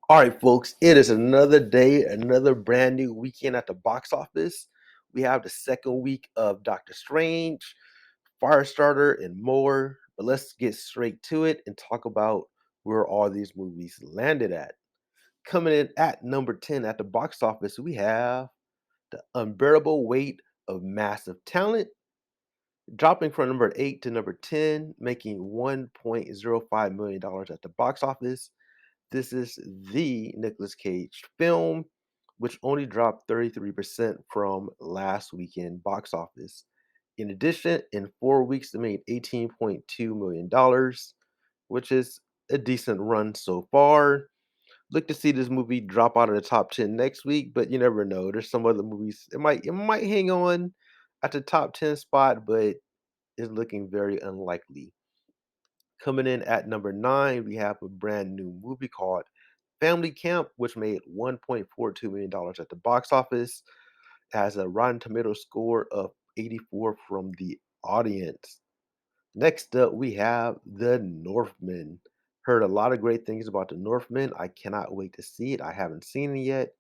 All right, folks, it is another day, another brand new weekend at the box office. We have the second week of Doctor Strange, Firestarter, and more. But let's get straight to it and talk about where all these movies landed at. Coming in at number 10 at the box office, we have The Unbearable Weight of Massive Talent, dropping from number 8 to number 10, making $1.05 million at the box office. This is the Nicolas Cage film, which only dropped 33% from last weekend box office. In addition, in 4 weeks, it made $18.2 million, which is a decent run so far. Look to see this movie drop out of the top 10 next week, but you never know. There's some other movies. It might hang on at the top 10 spot, but it's looking very unlikely. Coming in at number 9, we have a brand new movie called Family Camp, which made $1.42 million at the box office, has a Rotten Tomato score of 84 from the audience. Next up, we have The Northmen. Heard a lot of great things about The Northmen. I cannot wait to see it. I haven't seen it yet.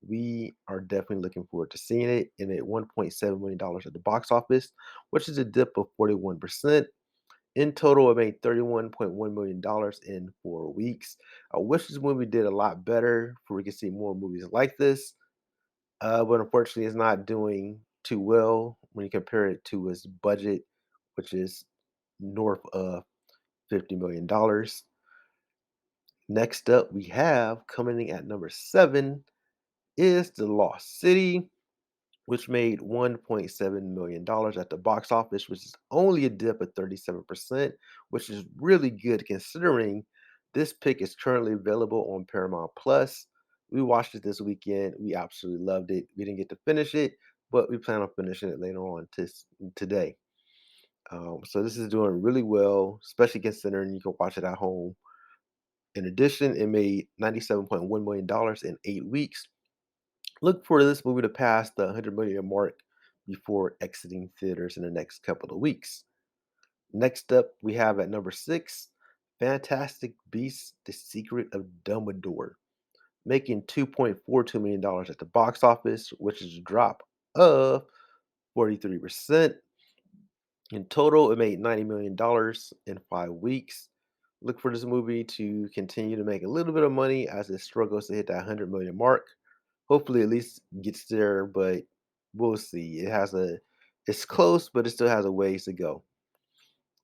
We are definitely looking forward to seeing it. It made $1.7 million at the box office, which is a dip of 41%. In total, it made $31.1 million in 4 weeks. I wish this movie did a lot better for we could see more movies like this. But unfortunately, it's not doing too well when you compare it to its budget, which is north of $50 million. Next up, we have coming in at number 7 is The Lost City, which made $1.7 million at the box office, which is only a dip of 37%, which is really good considering this pick is currently available on Paramount Plus. We watched it this weekend. We absolutely loved it. We didn't get to finish it, but we plan on finishing it later on today. So this is doing really well, especially considering you can watch it at home. In addition, it made $97.1 million in 8 weeks. Look for this movie to pass the 100 million mark before exiting theaters in the next couple of weeks. Next up, we have at number 6, Fantastic Beasts: The Secret of Dumbledore, making $2.42 million at the box office, which is a drop of 43%. In total, it made $90 million in 5 weeks. Look for this movie to continue to make a little bit of money as it struggles to hit that 100 million mark. Hopefully, at least gets there, but we'll see. It's close, but it still has a ways to go.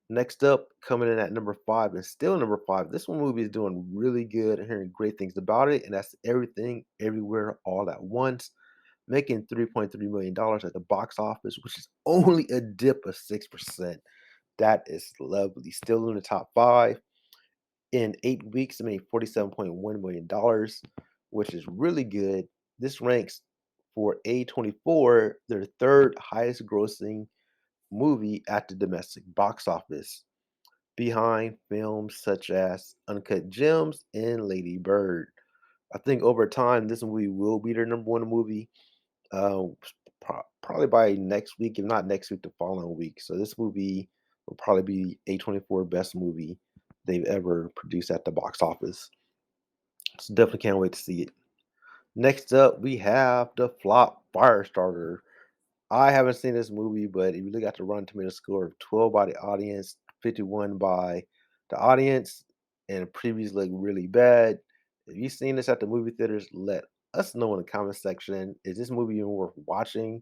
Next up, coming in at number 5, and still number 5. This one movie is doing really good. I'm hearing great things about it, and that's Everything, Everywhere, All at Once, making $3.3 million at the box office, which is only a dip of 6%. That is lovely. Still in the top 5. In 8 weeks, it made $47.1 million, which is really good. This ranks for A24 their third highest grossing movie at the domestic box office, behind films such as Uncut Gems and Lady Bird. I think over time, this movie will be their number one movie, uh, probably by next week, if not next week, the following week. So this movie will probably be A24 best movie they've ever produced at the box office. So definitely can't wait to see it. Next up, we have the flop Firestarter. I haven't seen this movie, but if you look at the Rotten Tomato score of 12 by the audience, 51 by the audience, and the previews look really bad. If you've seen this at the movie theaters, let us know in the comment section. Is this movie even worth watching?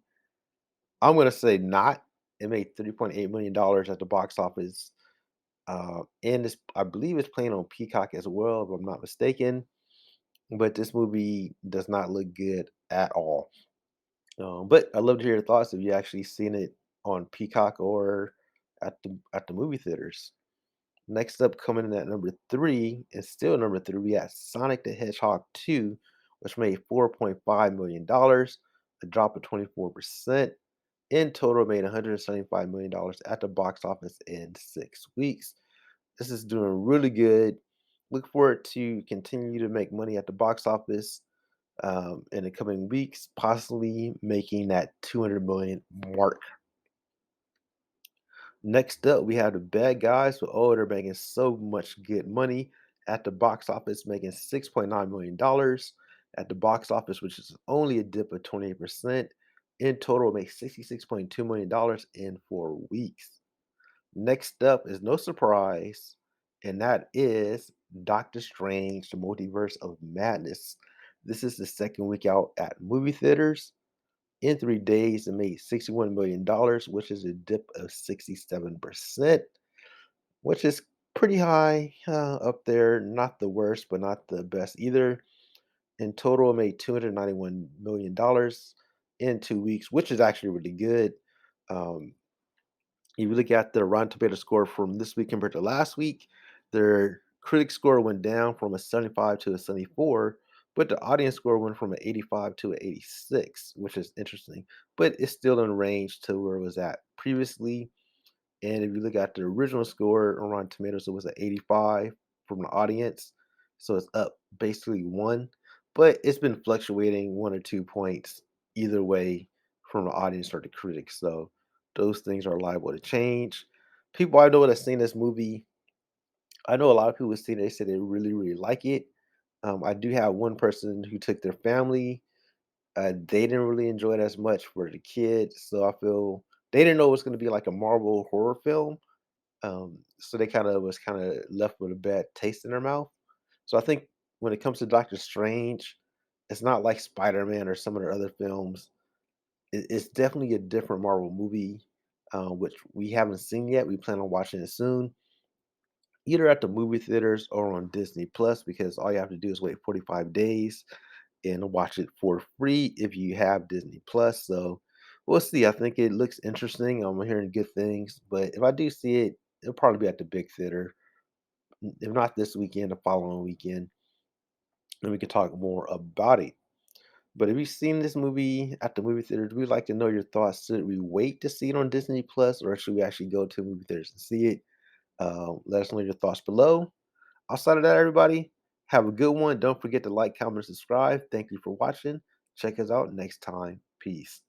I'm gonna say not. It made $3.8 million at the box office. And it's, I believe it's playing on Peacock as well, if I'm not mistaken. But this movie does not look good at all. But I'd love to hear your thoughts if you actually seen it on Peacock or at the movie theaters. Next up, coming in at number 3, and still number 3, we have Sonic the Hedgehog 2, which made $4.5 million, a drop of 24%. In total, made $175 million at the box office in 6 weeks. This is doing really good. Look forward to continue to make money at the box office in the coming weeks, possibly making that 200 million mark. Next up, we have the bad guys. They're making so much good money at the box office, making $6.9 million at the box office, which is only a dip of 28%. In total, it makes $66.2 million in 4 weeks. Next up is no surprise, and that is Doctor Strange, the Multiverse of Madness. This is the second week out at movie theaters. In 3 days, it made $61 million, which is a dip of 67%, which is pretty high, up there. Not the worst, but not the best either. In total, it made $291 million in 2 weeks, which is actually really good. Um, if you look at the Rotten Tomato score from this week compared to last week, their critic score went down from a 75 to a 74, but the audience score went from an 85 to an 86, which is interesting. But it's still in range to where it was at previously. And if you look at the original score on Rotten Tomatoes, it was an 85 from the audience. So it's up basically one, but it's been fluctuating 1 or 2 points either way from the audience or the critics. So those things are liable to change. People I know that have seen this movie, I know a lot of people have seen it. They said they really, really like it. I do have one person who took their family. They didn't really enjoy it as much for the kids. So I feel they didn't know it was going to be like a Marvel horror film, so they kinda left with a bad taste in their mouth. So I think when it comes to Doctor Strange, it's not like Spider-Man or some of their other films. It's definitely a different Marvel movie, which we haven't seen yet. We plan on watching it soon, either at the movie theaters or on Disney Plus, because all you have to do is wait 45 days and watch it for free if you have Disney Plus. So we'll see. I think it looks interesting. I'm hearing good things, but if I do see it, it'll probably be at the big theater. If not this weekend, the following weekend, and we can talk more about it. But if you've seen this movie at the movie theaters, we'd like to know your thoughts. Should we wait to see it on Disney Plus, or should we actually go to movie theaters and see it? Let us know your thoughts below. Outside of that, everybody, have a good one. Don't forget to like, comment, and subscribe. Thank you for watching. Check us out next time. Peace.